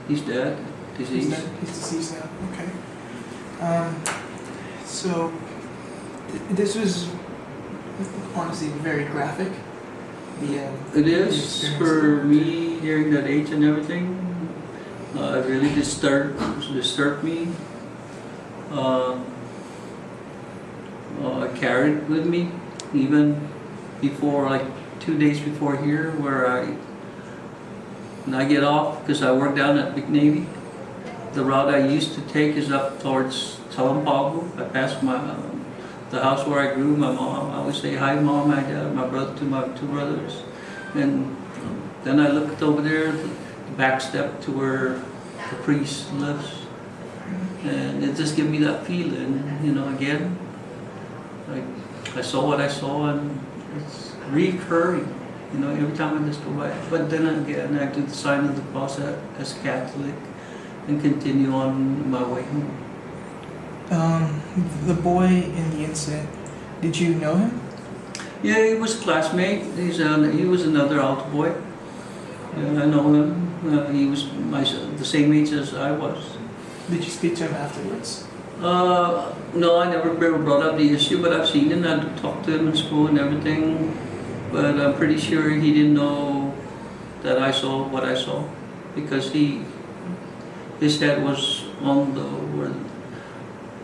He's dead, deceased. He's deceased now. Okay. So this was honestly very graphic. It is for me hearing that age and everything. It really disturbed me. I carried it with me even before, like 2 days before here, when I get off, because I work down at Big Navy. The route I used to take is up towards Chalan Pago. I pass the house where I grew. My mom, I always say hi, Mom, my dad, my two brothers, and then I looked over there, the back step to where the priest lives, and it just gave me that feeling, again. Like I saw what I saw, and it's recurring, every time I just go by. But then again, I do the sign of the cross as a Catholic, and continue on my way home. The boy in the incident, did you know him? Yeah, he was a classmate. He was another altar boy. I know him. He was the same age as I was. Did you speak to him afterwards? No, I never brought up the issue, but I've seen him. I talked to him in school and everything. But I'm pretty sure he didn't know that I saw what I saw, because his head was on where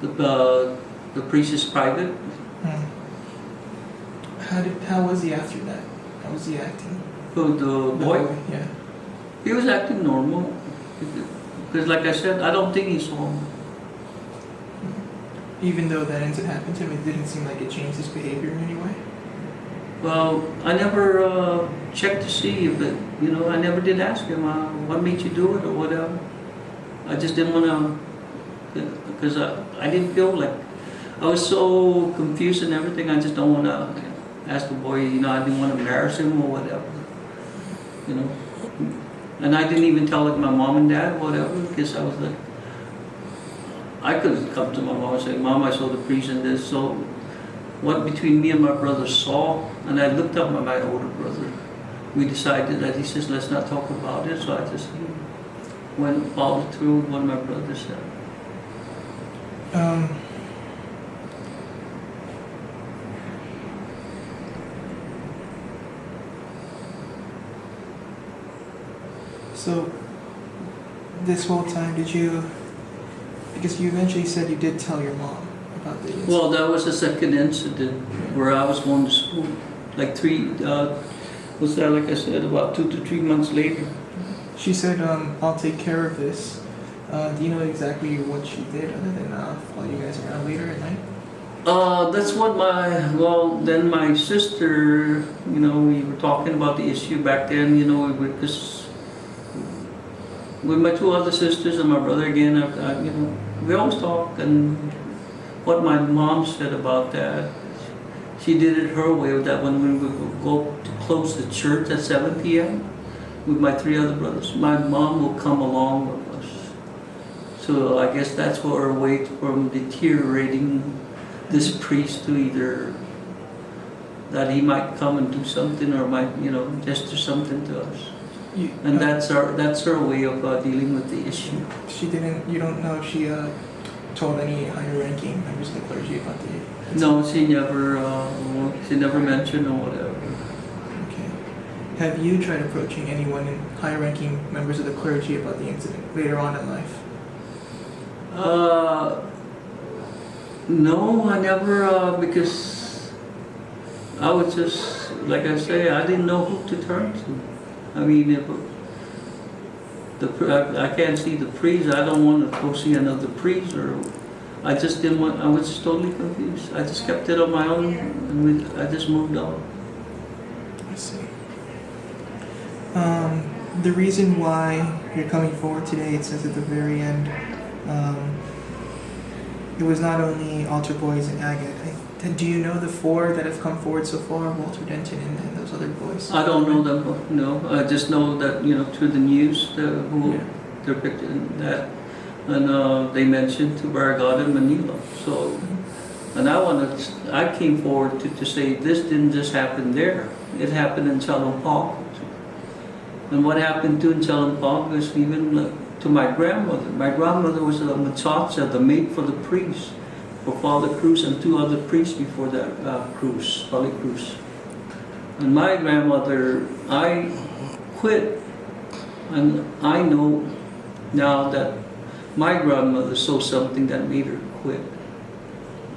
the priest is private. How was he after that? How was he acting? So the boy? Yeah. He was acting normal. Because like I said, I don't think he saw him. Even though that incident happened to him, it didn't seem like it changed his behavior in any way? Well, I never checked to see, but I never did ask him, what made you do it or whatever. I just didn't want to, because I didn't feel like, I was so confused and everything, I just don't want to ask the boy, I didn't want to embarrass him or whatever, And I didn't even tell like my mom and dad or whatever, because I was like, I could come to my mom and say, Mom, I saw the priest in this. So what between me and my brother saw, and I looked up at my older brother, we decided that he says, let's not talk about it. So I just followed through what my brother said. So this whole time, because you eventually said you did tell your mom about the incident. Well, that was the second incident where I was going to school. Like was that, like I said, about 2 to 3 months later. She said, I'll take care of this. Do you know exactly what she did other than follow you guys around later at night? That's what then my sister, we were talking about the issue back then, because with my two other sisters and my brother again, we always talk, and what my mom said about that, she did it her way, that when we would go to close the church at 7 p.m. with my 3 other brothers, my mom will come along with us. So I guess that's what her way from deteriorating this priest to either that he might come and do something or might, just do something to us. And that's her way of dealing with the issue. You don't know if she told any higher ranking members of the clergy about the incident? No, she never mentioned or whatever. Okay. Have you tried approaching anyone in higher ranking members of the clergy about the incident later on in life? No, I never, because I was just, like I say, I didn't know who to turn to. I mean, if I can't see the priest, I don't want to go see another priest, or I just didn't want, I was just totally confused. I just kept it on my own, and I just moved on. I see. The reason why you're coming forward today, it says at the very end, it was not only altar boys and agate. Do you know the 4 that have come forward so far, Walter Denton and those other boys? I don't know them, no. I just know that, through the news, who depicted that. And they mentioned to Barragata and Manila. So, and I came forward to say this didn't just happen there. It happened in Chalan Pago. And what happened in Chalan Pago is even to my grandmother. My grandmother was a muchacha, the maid for the priest, for Father Cruz and 2 other priests before that Cruz, Father Cruz. And my grandmother, I quit, and I know now that my grandmother saw something that made her quit.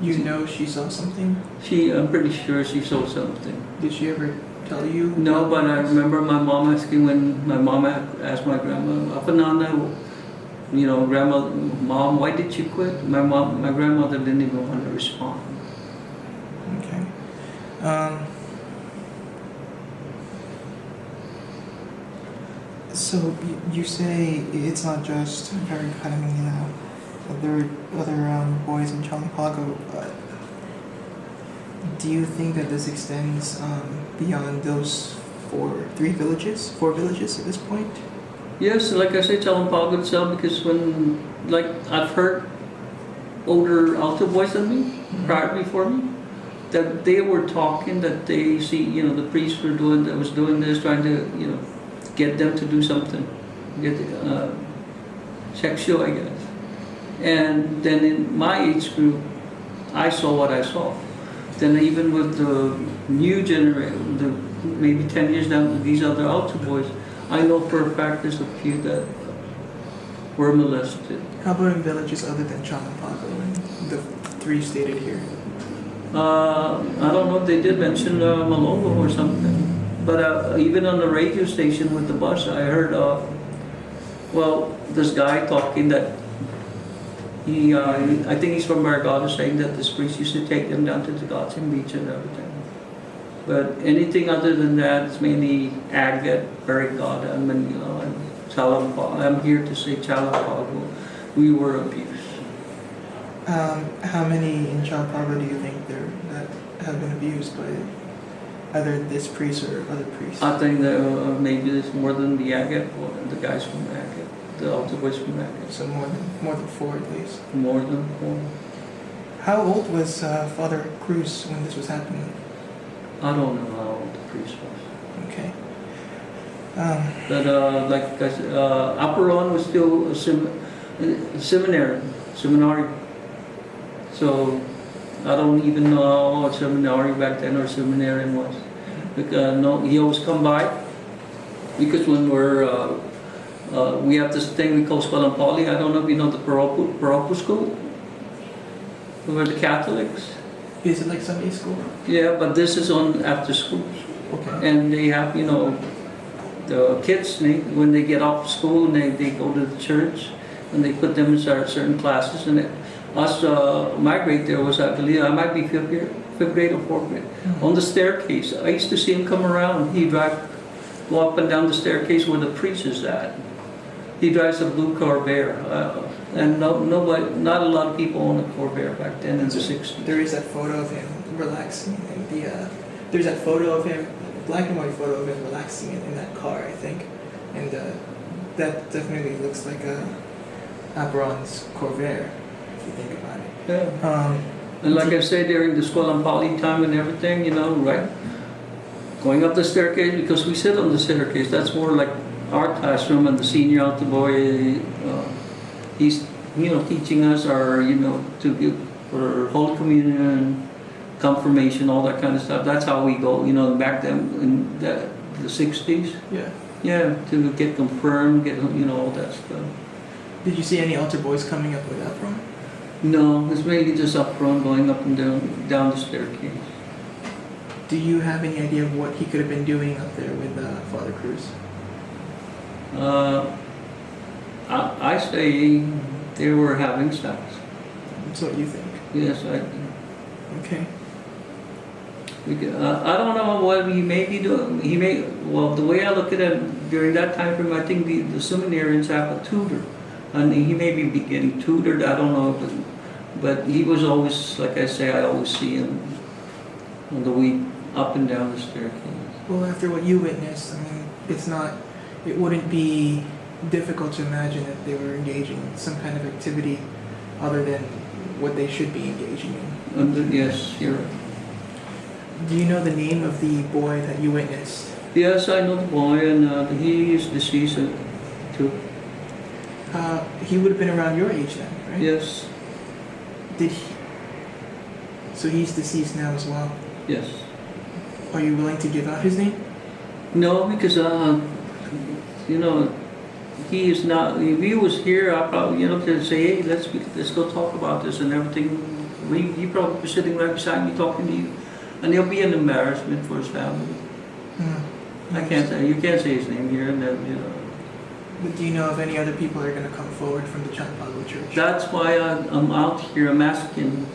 You know she saw something? I'm pretty sure she saw something. Did she ever tell you? No, but I remember my mom asking, when my mom asked my grandma, "Apanana, grandma, Mom, why did you quit?" My grandmother didn't even want to respond. Okay. So you say it's not just very Kalamina. There are other boys in Chalan Pago. Do you think that this extends beyond those 4 villages at this point? Yes, like I say, Chalan Pago itself, because when, like, I've heard older altar boys than me, prior before me, that they were talking that they see, the priests was doing this, trying to, get them to do something, get sexual, I guess. And then in my age group, I saw what I saw. Then even with the new generation, maybe 10 years down, these other altar boys, I know for a fact there's a few that were molested. How about in villages other than Chalan Pago and the 3 stated here? I don't know if they did mention Malongo or something. But even on the radio station with the bus, I heard, this guy talking that I think he's from Barbados, saying that this priest used to take them down to the Gotham Beach and everything. But anything other than that, it's mainly agate, Barrigada, and Manila, and Chalan Pago. I'm here to say Chalan Pago. We were abused. How many in Chalan Pago do you think there that have been abused by either this priest or other priests? I think that maybe there's more than the agate, or the guys from agate, the altar boys from agate. So more than 4 at least. More than 4. How old was Father Cruz when this was happening? I don't know how old the priest was. Okay. But like I said, Apuron was still a seminary. So I don't even know what seminary back then or seminarian was. Because no, he always come by. Because when we have this thing we call Chalan Pago. I don't know if you know the Paropo school. We're the Catholics. Is it like Sunday school? Yeah, but this is on after school. Okay. And they have, the kids, when they get off school, and they go to the church, and they put them in certain classes. And my grade there was, I believe, I might be 5th grade or 4th grade. Mm-hmm. On the staircase, I used to see him come around. He'd go up and down the staircase where the priest is at. He drives a blue Corvair. And nobody, not a lot of people owned a Corvair back then in the 60s. There is that photo of him relaxing in there's that photo of him, black and white photo of him relaxing in that car, I think. And that definitely looks like Apuron's Corvair, if you think about it. Yeah. And like I said, during the Chalan Pago time and everything, right? Going up the staircase, because we sit on the staircase, that's more like our classroom, and the senior altar boy, he's, teaching us to give for Holy Communion, confirmation, all that kind of stuff. That's how we go, back then in the 60s. Yeah. Yeah, to get confirmed, get, all that stuff. Did you see any altar boys coming up with Apuron? No, it's mainly just up front, going up and down the staircase. Do you have any idea of what he could have been doing up there with Father Cruz? I say they were having sex. That's what you think? Yes, I do. Okay. I don't know what he may be doing. The way I look at it, during that time frame, I think the seminarians have a tutor. And he may be getting tutored, I don't know. But he was always, like I say, I always see him on the way up and down the staircase. Well, after what you witnessed, it wouldn't be difficult to imagine that they were engaging in some kind of activity other than what they should be engaging in. Yes, you're right. Do you know the name of the boy that you witnessed? Yes, I know the boy, and he is deceased too. He would have been around your age then, right? Yes, Did he? So he's deceased now as well. yes. Are you willing to give out his name? No, because, you know, he is not, if he was here, I probably, you know, could say, hey, let's go talk about this and everything. He probably be sitting right beside me talking to you. And he'll be an embarrassment for his family. I can't say, you can't say his name here and then, you know. But do you know if any other people are going to come forward from the Chalan Pago Church? That's why I'm out here. I'm asking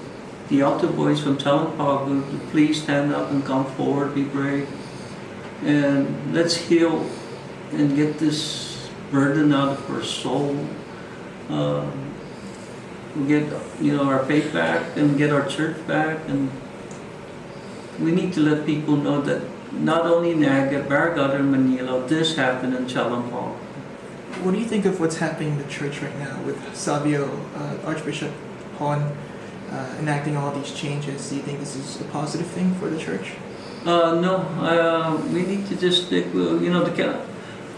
the altar boys from Chalan Pago to please stand up and come forward, be brave. And let's heal and get this burden out of our soul. Get, you know, our faith back and get our church back. And we need to let people know that not only in Naga, Barragata, and Manila, this happened in Chalan Pago. What do you think of what's happening in the church right now with Savio, Archbishop Hon, enacting all these changes? Do you think this is a positive thing for the church? No, we need to just stick with, you know,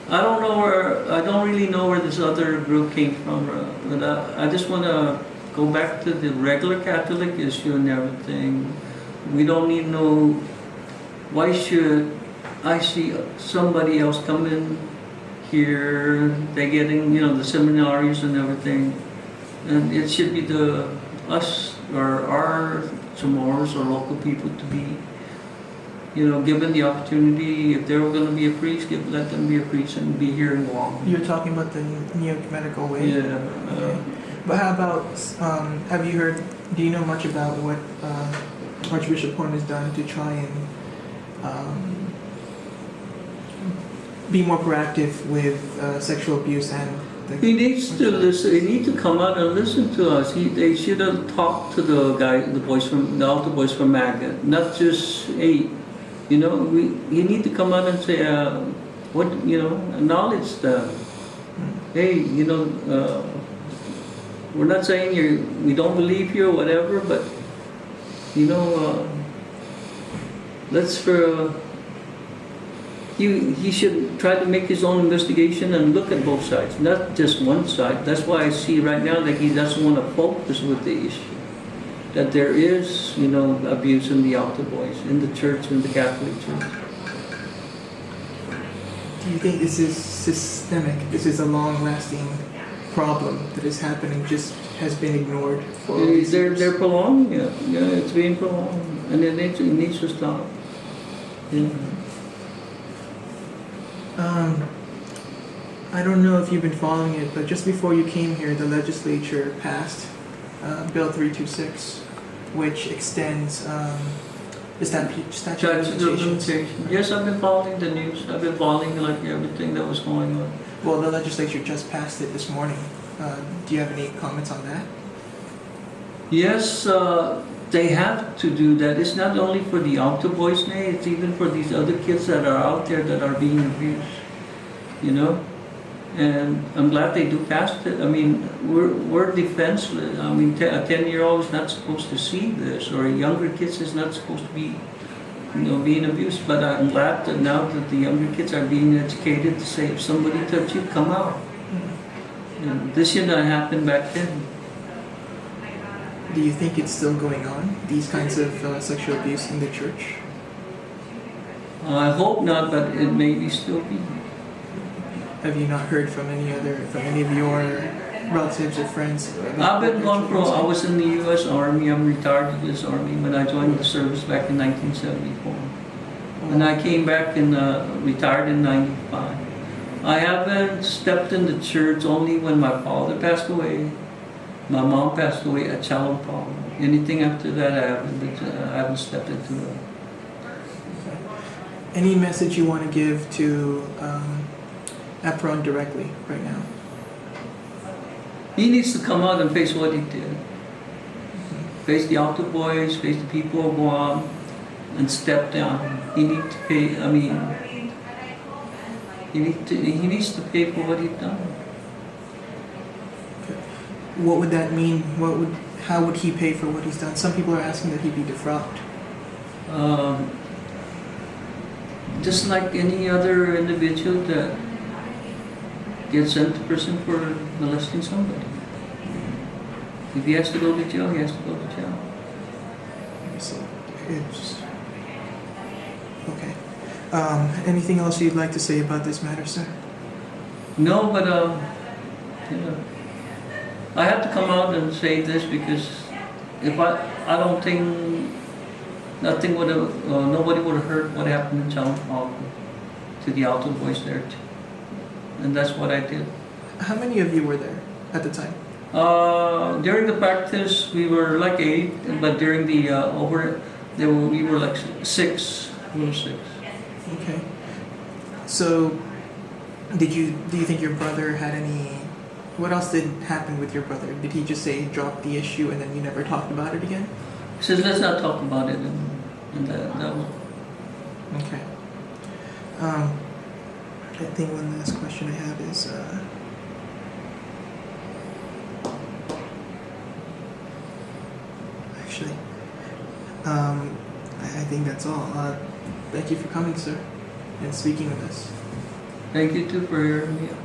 I don't really know where this other group came from, but I just want to go back to the regular Catholic issue and everything. We don't need no, why should I see somebody else come in here, they're getting, you know, the seminaries and everything, and it should be us or our Chamorros or local people to be, you know, given the opportunity. If they were going to be a priest, let them be a priest and be here in Guam. You're talking about the neo-ecumenical way? Yeah. Okay. But how about, have you heard, do you know much about what Archbishop Horn has done to try and be more proactive with sexual abuse and... He needs to listen. He needs to come out and listen to us. They should have talked to the altar boys from MAGA, not just, hey, you know, you need to come out and say, what, you know, acknowledge them. Hey, you know, we're not saying we don't believe you or whatever, but, you know, he should try to make his own investigation and look at both sides, not just one side. That's why I see right now that he doesn't want to focus with the issue. That there is, you know, abuse in the altar boys, in the church, in the Catholic Church. Do you think this is systemic? This is a long-lasting problem that is happening, just has been ignored for all these years? They're prolonging it. Yeah, it's being prolonged. And it needs to stop. Yeah. I don't know if you've been following it, but just before you came here, the legislature passed Bill 326, which extends the statute of limitations. Yes, I've been following the news. I've been following like everything that was going on. Well, the legislature just passed it this morning. Do you have any comments on that? Yes, they have to do that. It's not only for the altar boys now, it's even for these other kids that are out there that are being abused, you know? And I'm glad they do pass it. I mean, we're defenseless. I mean, a 10-year-old is not supposed to see this, or a younger kid is not supposed to be, you know, being abused. But I'm glad that now that the younger kids are being educated to say, if somebody touched you, come out. And this should not happen back then. Do you think it's still going on, these kinds of sexual abuse in the church? I hope not, but it may still be. Have you not heard from any of your relatives or friends? I've been gone I was in the U.S. Army. I'm retired in the U.S. Army when I joined the service back in 1974. And I came back and retired in 95. I haven't stepped in the church only when my father passed away. My mom passed away at Chalan Pago. Anything after that, I haven't stepped into it. Any message you want to give to Apuron directly right now? He needs to come out and face what he did. Face the altar boys, face the people of Guam, and step down. He needs to pay. I mean, he needs to pay for what he's done. What would that mean? How would he pay for what he's done? Some people are asking that he be defrauded. Just like any other individual that get sent to prison for molesting somebody. If he has to go to jail, he has to go to jail. So it's okay. Anything else you'd like to say about this matter, sir? No, but you know, I have to come out and say this because if I don't think nothing would have, nobody would have heard what happened in Chalan Pago to the Alto boys there, and that's what I did. How many of you were there at the time? During the practice, we were like 8, but during the we were like 6. We were 6. Okay. So, do you think your brother had any? What else did happen with your brother? Did he just say drop the issue and then you never talked about it again? He says let's not talk about it, and that was. Okay. I think one last question I have is. Actually, I think that's all. Thank you for coming, sir, and speaking with us. Thank you too for hearing me out.